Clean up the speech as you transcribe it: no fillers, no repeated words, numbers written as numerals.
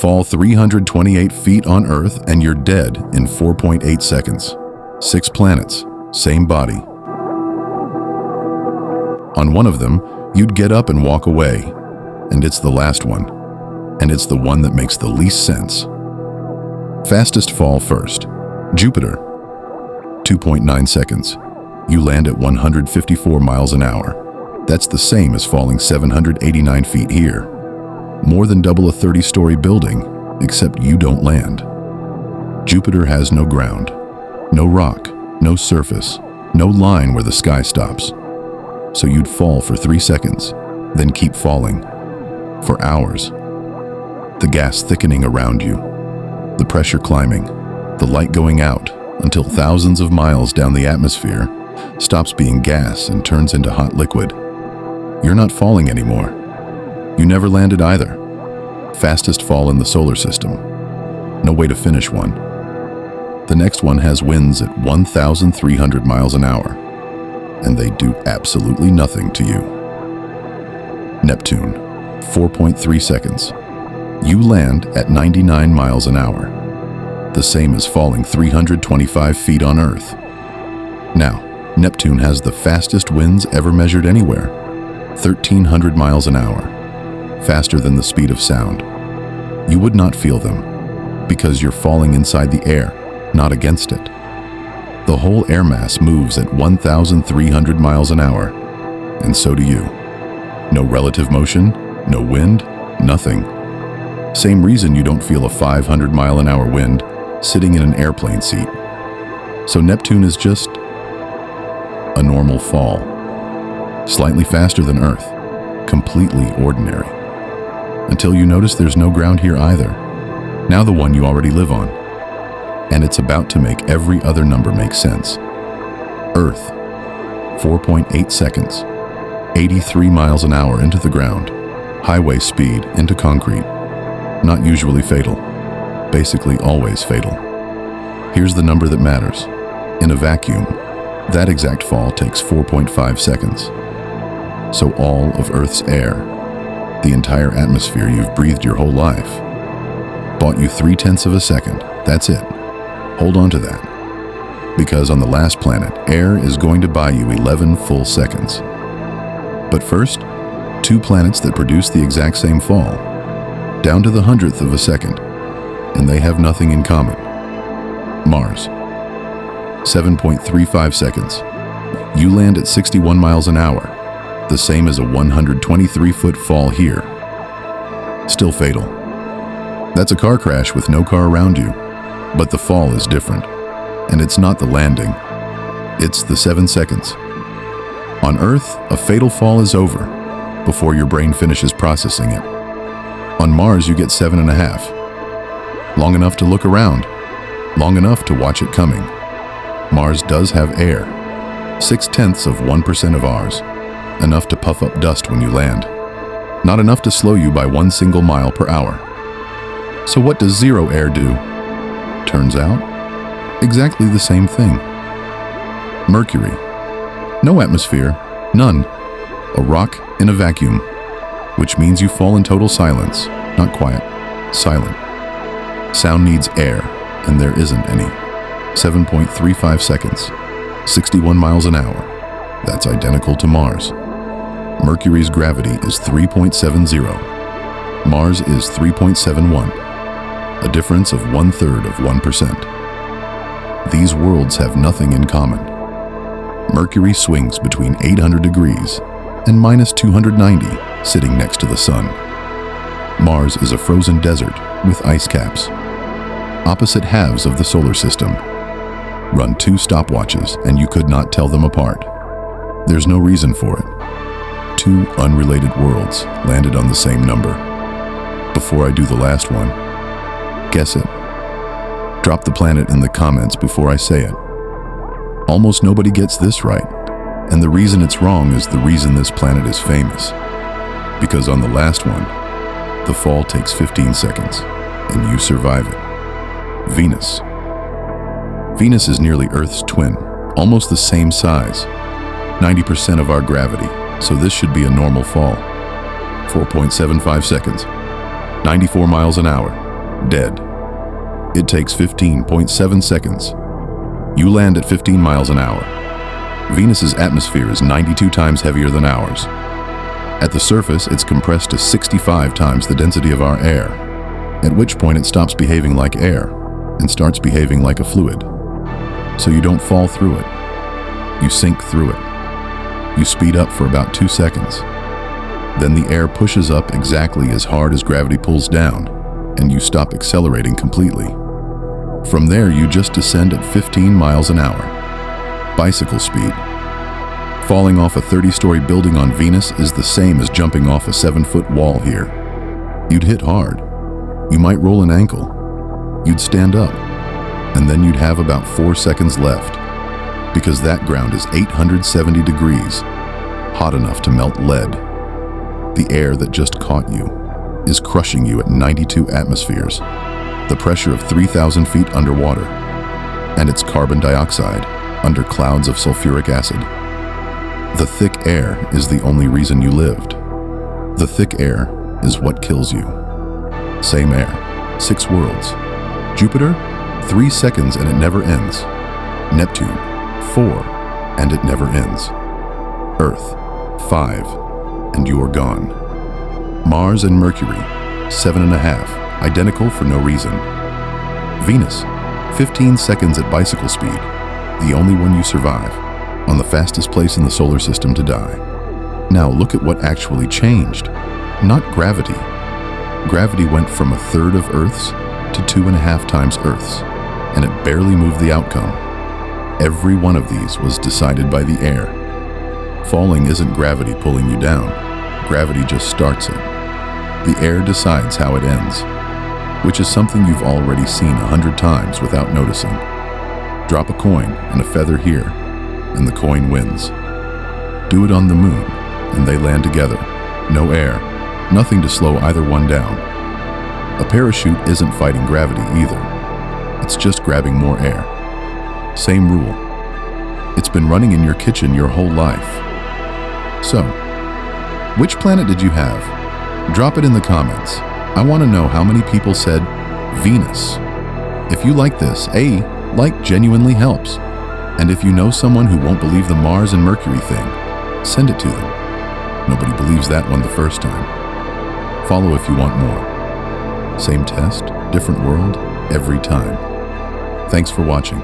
Fall 328 feet on Earth and you're dead in 4.8 seconds. 6 planets, same body. On one of them, you'd get up and walk away, and it's the last one, and it's the one that makes the least sense. Fastest fall first. Jupiter, 2.9 seconds. You land at 154 miles an hour. That's the same as falling 789 feet here. More than double a 30-story building, except you don't land. Jupiter has no ground, no rock, no surface, no line where the sky stops. So you'd fall for 3 seconds, then keep falling. For hours. The gas thickening around you, the pressure climbing, the light going out, until thousands of miles down the atmosphere stops being gas and turns into hot liquid. You're not falling anymore. You never landed either. Fastest fall in the solar system. No way to finish one. The next one has winds at 1,300 miles an hour, and they do absolutely nothing to you. Neptune, 4.3 seconds. You land at 99 miles an hour, the same as falling 325 feet on Earth. Now, Neptune has the fastest winds ever measured anywhere, 1,300 miles an hour, faster than the speed of sound. You would not feel them, because you're falling inside the air, not against it. The whole air mass moves at 1,300 miles an hour, and so do you. No relative motion, no wind, nothing. Same reason you don't feel a 500 mile an hour wind sitting in an airplane seat. So Neptune is just a normal fall. Slightly faster than Earth, completely ordinary. Until you notice there's no ground here either. Now the one you already live on. And it's about to make every other number make sense. Earth, 4.8 seconds, 83 miles an hour into the ground, highway speed into concrete. Not usually fatal, basically always fatal. Here's the number that matters. In a vacuum, that exact fall takes 4.5 seconds. So all of Earth's air, the entire atmosphere you've breathed your whole life, bought you 0.3 of a second. That's it. Hold on to that. Because on the last planet, air is going to buy you 11 full seconds. But first, 2 planets that produce the exact same fall, down to the hundredth of a second, and they have nothing in common. Mars, 7.35 seconds. You land at 61 miles an hour, the same as a 123-foot fall here. Still fatal. That's a car crash with no car around you, but the fall is different, and it's not the landing. It's the 7 seconds. On Earth, a fatal fall is over before your brain finishes processing it. On Mars, you get 7.5. Long enough to look around, long enough to watch it coming. Mars does have air, 0.6% of ours, enough to puff up dust when you land. Not enough to slow you by 1 single mile per hour. So what does zero air do? Turns out, exactly the same thing. Mercury, no atmosphere, none. A rock in a vacuum, which means you fall in total silence, not quiet, silent. Sound needs air, and there isn't any. 7.35 seconds, 61 miles an hour. That's identical to Mars. Mercury's gravity is 3.70. Mars is 3.71, a difference of 1/3 of 1%. These worlds have nothing in common. Mercury swings between 800 degrees and -290, sitting next to the sun. Mars is a frozen desert with ice caps. Opposite halves of the solar system. Run 2 stopwatches and you could not tell them apart. There's no reason for it. 2 unrelated worlds landed on the same number. Before I do the last one, guess it. Drop the planet in the comments before I say it. Almost nobody gets this right, and the reason it's wrong is the reason this planet is famous. Because on the last one, the fall takes 15 seconds, and you survive it. Venus. Venus is nearly Earth's twin, almost the same size. 90% of our gravity, so this should be a normal fall. 4.75 seconds, 94 miles an hour. dead. It takes 15.7 seconds. You land at 15 miles an hour. Venus's atmosphere is 92 times heavier than ours. At the surface, it's compressed to 65 times the density of our air, at which point it stops behaving like air and starts behaving like a fluid. So you don't fall through it. You sink through it. You speed up for about 2 seconds. Then the air pushes up exactly as hard as gravity pulls down, and you stop accelerating completely. From there, you just descend at 15 miles an hour. Bicycle speed. Falling off a 30-story building on Venus is the same as jumping off a 7-foot wall here. You'd hit hard. You might roll an ankle. You'd stand up. And then you'd have about 4 seconds left, because that ground is 870 degrees, hot enough to melt lead. The air that just caught you is crushing you at 92 atmospheres, the pressure of 3,000 feet underwater, and it's carbon dioxide under clouds of sulfuric acid. The thick air is the only reason you lived. The thick air is what kills you. Same air, 6 worlds. Jupiter, 3 seconds and it never ends. Neptune, 4, and it never ends. Earth, 5, and you're gone. Mars and Mercury, 7.5, identical for no reason. Venus, 15 seconds at bicycle speed, the only one you survive, on the fastest place in the solar system to die. Now look at what actually changed. Not gravity. Gravity went from 1/3 of Earth's to 2.5 times Earth's, and it barely moved the outcome. Every one of these was decided by the air. Falling isn't gravity pulling you down. Gravity just starts it. The air decides how it ends, which is something you've already seen 100 times without noticing. Drop a coin and a feather here, and the coin wins. Do it on the moon, and they land together. No air, nothing to slow either one down. A parachute isn't fighting gravity either. It's just grabbing more air. Same rule. It's been running in your kitchen your whole life. So, which planet did you have? Drop it in the comments. I want to know how many people said Venus. If you like this, a like genuinely helps. And if you know someone who won't believe the Mars and Mercury thing, send it to them. Nobody believes that one the first time. Follow if you want more. Same test, different world, every time. Thanks for watching.